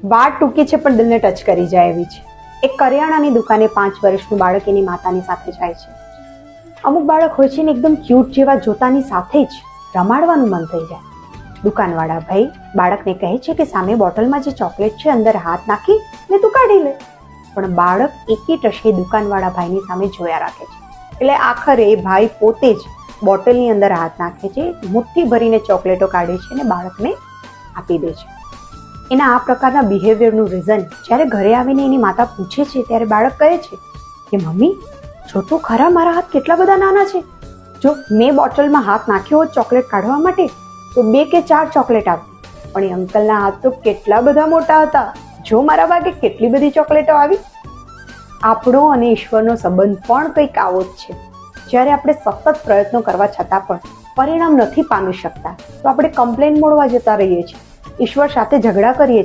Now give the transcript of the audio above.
વાત ટૂંકી છે પણ દિલને ટચ કરી જાય એવી છે. એક કરિયાણાની દુકાને 5 વર્ષનું બાળક એની માતાની સાથે જાય છે. અમુક બાળક હોય છે ને એકદમ ક્યુટ જેવા જોતાની સાથે જ રમાડવાનું મન થઈ જાય. દુકાનવાળા ભાઈ બાળકને કહે છે કે સામે બોટલમાં જે ચોકલેટ છે અંદર હાથ નાખી ને તું કાઢી લે. પણ બાળક એકી ટશે દુકાનવાળા ભાઈની સામે જોયા રાખે છે. એટલે આખરે ભાઈ પોતે જ બોટલની અંદર હાથ નાખે છે, મુઠ્ઠી ભરીને ચોકલેટો કાઢે છે અને બાળકને આપી દે છે. એના આ પ્રકારના બિહેવિયરનું રીઝન જ્યારે ઘરે આવીને એની માતા પૂછે છે ત્યારે બાળક કહે છે કે મમ્મી જો તો ખરા મારા હાથ કેટલા બધા નાના છે. જો મેં બોટલમાં હાથ નાખ્યો હોત ચોકલેટ કાઢવા માટે તો 2 કે 4 ચોકલેટ આવતી, પણ એ અંકલના હાથ તો કેટલા બધા મોટા હતા. જો મારા ભાગે કેટલી બધી ચોકલેટો આવી. આપણો અને ઈશ્વરનો સંબંધ પણ કંઈક આવો જ છે. જ્યારે આપણે સતત પ્રયત્નો કરવા છતાં પણ પરિણામ નથી પામી શકતા તો આપણે કમ્પ્લેન મોડવા જતા રહીએ છીએ, ઈશ્વર સાથે ઝઘડા કરીએ છીએ.